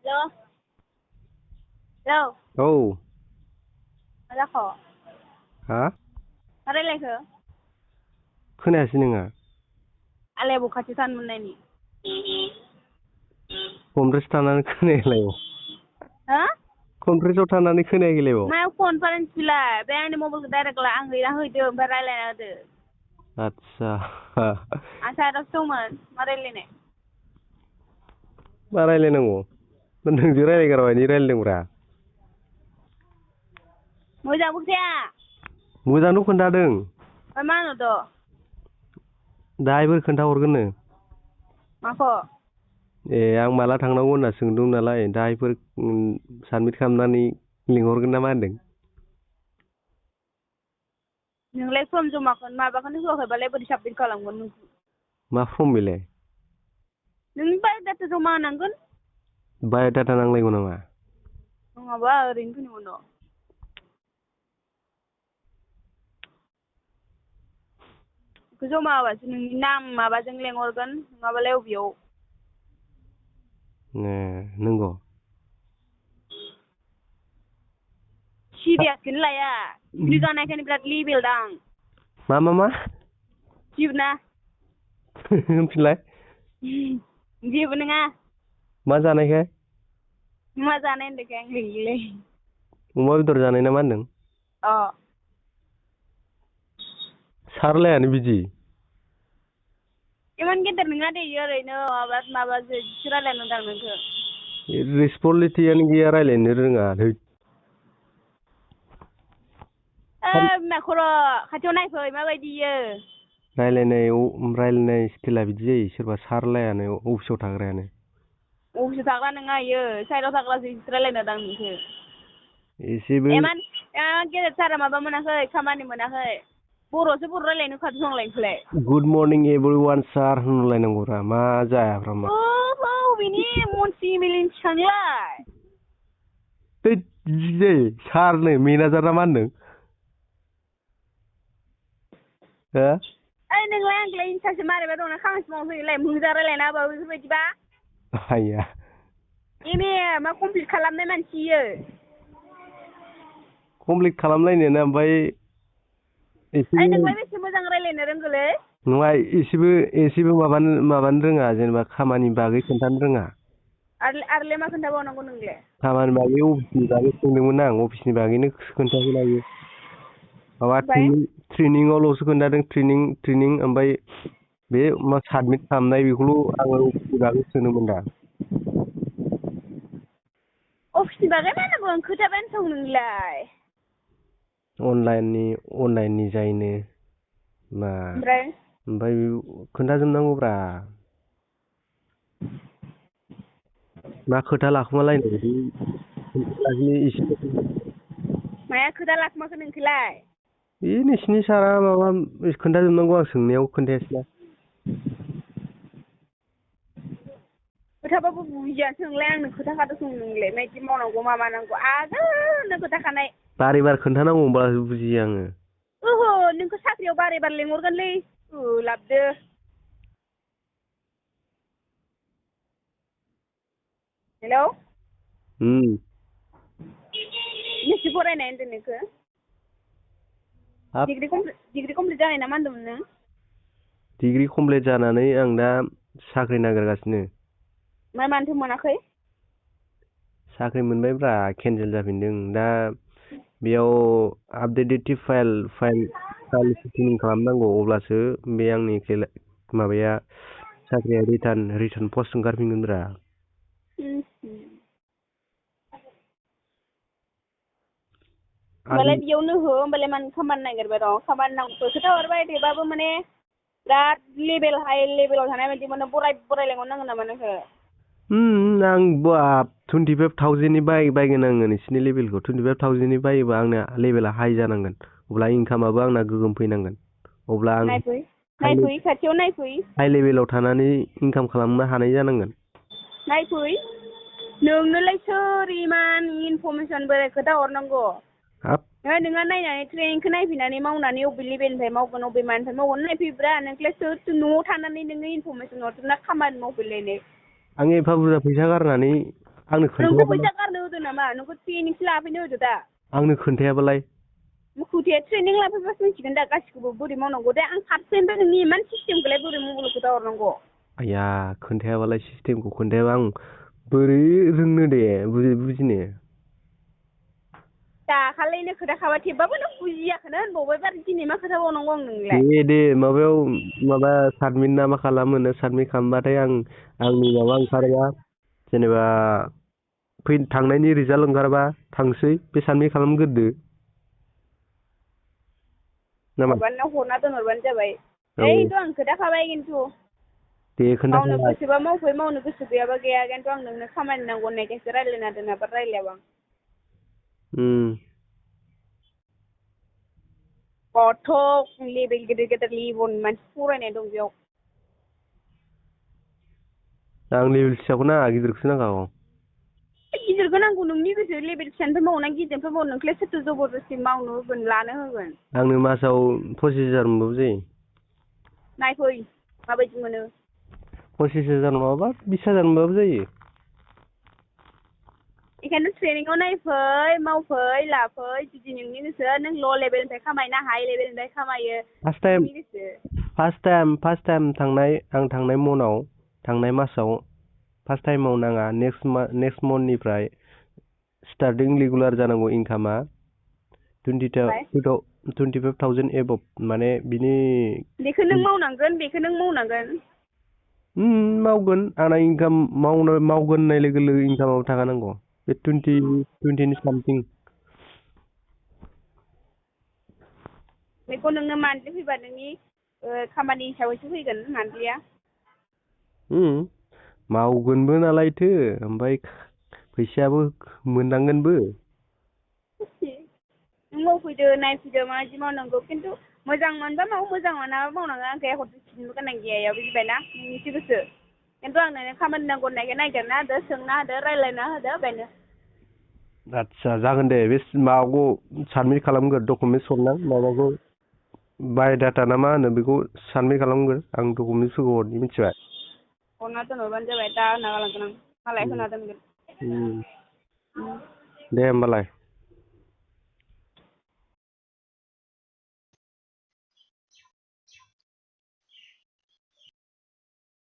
Lo, lo, औ मा जाखो? हा मा रायलायखो? खोनायासै नोङो आलाय अबाव खाथियाव थानो मोननायनि? कनफारेन्स थानानै खोनायाखैलाय हो? कनफारेन्सआव थानानै खोनायाखैलाय मायाव कनफारेन्स बिलाय? बे आंनि मबाइलखौ डाइरेक्ट ला आं हैना होदो ओमफ्राय रायलायना होदो। आतसा आं साइदावसो दंमोन मा रायलायनाय? मा रायलायनांगौ नोंजों रायलायग्राबायदि रायलायदोंब्रा। मोजांबो खोथाया। मोजांथ' खोन्थादों। ओमफ्राय मा होनहरद'? दाहायफोर खोन्थाहरगोननो। माखौ? ए आं माला थांनांगौ होनना सोंदों नालाय दाहायफोर साबमिट खालामनानै लिंहरगोन ना मा होनदों। नोंलाय फर्म जमाखौनो माबाखौनो होआखैबालाय बोरै साबमिट खालामगोन नों? मा फर्म बेलाय? नोंनि बाय'डाटा जमा होनांगोन। बाय'डाटा नांलायगौ नामा? नङाबा ओरैनो फैनो मोन। बेखौ जमा होबासो नोंनि नाम माबाजों लेंहरगोन नङाबालाय अबेयाव। ए नंगौ। सिरियासखौनो लाया डिग्रि जानायखायनो बिराद लेबेल दां। मा? जेबो नङा। होनफिनलाय। जेबो नङा। मा जानायखाय? मा जानाय होनदोंखाय आं होयोलै। अमा बेदर जानाय ना मा होनदों? अ। सारलायानो बिदि। इमान गेदेर नङा दे इयो ओरैनो माबासो रायलायनो होनदों आं नोंखौ। रिसपनलिटियानो गैया रायज्लायनो रोङा थोद। बिमा खर' खाथियाव नायफै माबायदि इयो। रायलायनाय स्टाइला बिदि जायो सोरबा सारलायानो अफिसाव थाग्रायानो। अफिसाव थाग्रा नङा इयो साइदआव थाग्रासो इसो रायलायनो होदों आं नोंखौ। एसेबो इमान गेदेर सारा माबा मोनाखै खामानि मोनाखै बर'सो बर' रायलायनो होखादों नोंलाय नोंखौलाय। गुड मर्निं एभ्रिवान सार होनलायनांगौब्रा मा जायाफ्रा मा। औ बिनि मन्त्रि एम एल ए नि फिसाजोलाय। थैद बिदि जायो सारनो मेनेजार ना मा होनदों? हो? ओइ नोंलाय आंखौलाय इन्सासो मारिबाय दंना खामानिसो मावनो फैयोलाय मोजां रायलायना होबाबो बेफोरबायदिबा। आइया। एम ए मा कमप्लिट खालामनाय मानसि इयो। कमप्लिट खालामलायनोना ओमफ्राय ओइ एसेबो नोंलाय बेसे मोजां रायलायनो रोंगौलै। नङा एसेबो माबानो रोङा जेनेबा खामानि बागै खोन्थानो रोङा। आरोलाय मा खोन्थाबावनांगौ नोंलाय? खामानि बागै अफिसनि बागै सोंदोंमोन आं अफिसनि बागैनो खोन्थाखै इयो। माबा ओमफ्राय ट्रेनिंआवल'सो खोन्थादों ट्रेनिं ओमफ्राय बे मा साबमिट खालामनाय बेखौल' आङो अफिसनि बागै सोंदोंमोन दा। अफिसनि बागै मा होनांगौ आं खोथाबायानो दं नोंलाय। अनलाइननि जायनो मा ओमफ्राय खोन्थाजोबनांगौब्रा। मा खोथा लाखुमालायनो बिदि खोन्थालाखैनो एसे। माया खोथा लाखुमाखो नोंखौलाय? बे नोंसिनि सारा माबा खोन्थाजोबनांगौ आं सोंनायाव खोन्थायासैना। खोथाबाबो बुजियासै नोंलाय आंनो खोथाखादों नोंलाय माबायदि मावनांगौ मा मानांगौ आगोलनो खोथाखानाय। बारे बारे खोन्थानांगौ होनबासो बुजियो आङो। ओहो नोंखौ साख्रियाव बारे बारे लेंहरगोनलै लाबदो। हेलौ। बेसे फरायनाय होनदों नोंखौ? हाब डिग्रि कमप्लिट जानाय ना मा होनदोंमोन नों? डिग्रि कमप्लिट जानानै आं दा साख्रि नागिरगासिनो। ओमफ्राय मानोथो मोनाखै? साख्रि मोनबायब्रा केन्सेल जाफिनदों दा बेयाव आपडेटेड फाइल सेटिं खालामनांगौ अब्लासो बे आंनि माबाया साख्रिया रिटार्न पस्ट ओंखारफिनगोनब्रा। होमबालाय बेयावनो हो होमबालाय मानो खामानि नागिरबाय दं खामानि नांगौ खोथाहरबाय थेबाबो माने बिराद लेभेल हाइ लेभेलाव थानाय बायदि मोनो बराय लेंहरनांगोन नामा नोंखौ? आं 25,000नि बायगोन आङो नोंसिनि लेभेलखौ 25,000नि बायोबा आंना लेभेला हाइ जानांगोन अब्ला इनकामाबो आंना गोगोम फैनांगोन अब्ला आं नायफै खाथियाव नायफै हाइ लेभेलाव थानानै इनकाम खालामनो हानाय जानांगोन। नायफै नोंनोलाय सोर इमान इनफरमेसन बोरै खोथा हरनांगौ? हाब नोंहा नायनानै ट्रेनिंखौ नायफैनानै मावनानै अबे लेभेलनिफ्राय मावगोन अबे मानिफ्राय मावगोन नायफैब्रा नोंखौलाय सोर न'आव थानानै नोङो इनफरमेसन हरजोबना खामानि मावफैलायनाय। आं एफा बुरजा फैसा गारनानै आंनो नोंखौ खोन्थायाबालाय फैसा गारनो होदो नामा नोंखौ ट्रेनिंसो लाफैनो होदो दा आंनो खोन्थायाबालाय खोथाया ट्रेनिं लाफैबासो मिथिगोन दा गासिखौबो बोरै मावनांगौ दे आं फारसेनिफ्राय नोंनि इमान सिस्टेमखौलाय बोरै मबाइलाव खोथाहरनांगौ आया खोन्थायाबालाय सिस्टेमखौ खोन्थायाबा आं बोरै रोंनो दे बुजिनो दाखालिनो खोथाखाबाय थेवबाबो नों बुजियाखौनो होनबावबाय बार दिनै मा खोथाबावनांगौ आं नोंनोलाय दे माबायाव माबा साबमिट ना मा खालामो साबमिट खालामबाथाय आंनि माबा ओंखारबा जेनेबा थांनायनि रिजाल्ट ओंखारबा थांसै बे साबमिट खालामग्रोदो नामा माबानो हरना दोनहरबानो जाबाय औ खिन्थु आं खोथाखाबाय खिन्थु दे मावनो खोन्थाखाबाय गोसोबा मावफै मावनो गोसो गैयाबा गैया खिन्थु आं नोंनो खामानि नांगौ होननायखायसो रायज्लायना दोनाबा रायज्लायाबा कथ' लेबेल गेदेर गेदेर लेबुनि मानसि फरायनाय दं बेयाव आं लेबेल फिसाखौ नाङा गिदिरखौसो नांगौ गिदिरखौ नांगौ नोंनि गोसो लेबेल फिसानिफ्राय मावना गिदिरनिफ्राय मावो नोंखौलाय सोरथो जबरदस्ति मावनो होगोन लानो होगोन आंनो मासाव 25,000 मोनबाबो जायो नायफै माबायदि मोनो 25,000 नङाबा 20,000 मोनबाबो जायो बेखायनो ट्रेनिङाव नायफै मावफै लाफै जुदि नोंनि गोसो नों ल' लेभेलनिफ्राय खामायना हाइ लेभेलनिफ्राय खामायो नोंनि गोसो फार्स्ट टाइम थांनाय मनाव थांनाय मासाव फार्स्ट टाइमाव नाङा नेक्स्ट मन्थनिफ्राय स्टार्टिं रेगुलार जानांगौ इनकामा 25,000 एबभ माने बिनि बेखौ नों मावनांगोन मावगोन आंना इनकाम मावगोन होननाय लोगो लोगो इनकामाबो थाखानांगौ बे 20 सामथिं बेखौ नोंनो मान्थलि फैबा नोंनि खामानि हिसाबैसो फैगोन मान्थलिया मावगोनबो नालायथो ओमफ्राय फैसायाबो मोननांगोनबो नों मावफैदो नायफैदो माबायदि मावनांगौ खिन्थु मोजां मोनबा माव मोजां मोनाबा मावनाङा आंखाय हरफिननोबो गोनां गैया बुजिबायना नोंनिसो गोसो खिन्थु आं नोंनो खामानि नांगौ होननायखाय नागिरना होदो सोंना होदो रायज्लायना होदो बेनो आदसा जागोन दे बे माबाखौ साबमिट खालामगोर डकुमेन्टस हरना माबाखौ बाय'डाटा ना मा होनो बेखौ साबमिट खालामगोर आं डकुमेन्टसफोरखौ हरनि मिथिबाय हरना दोनहरबानो जाबाय दा होना गालांगोन आं मालाय होना दोनगोन दे होमबालाय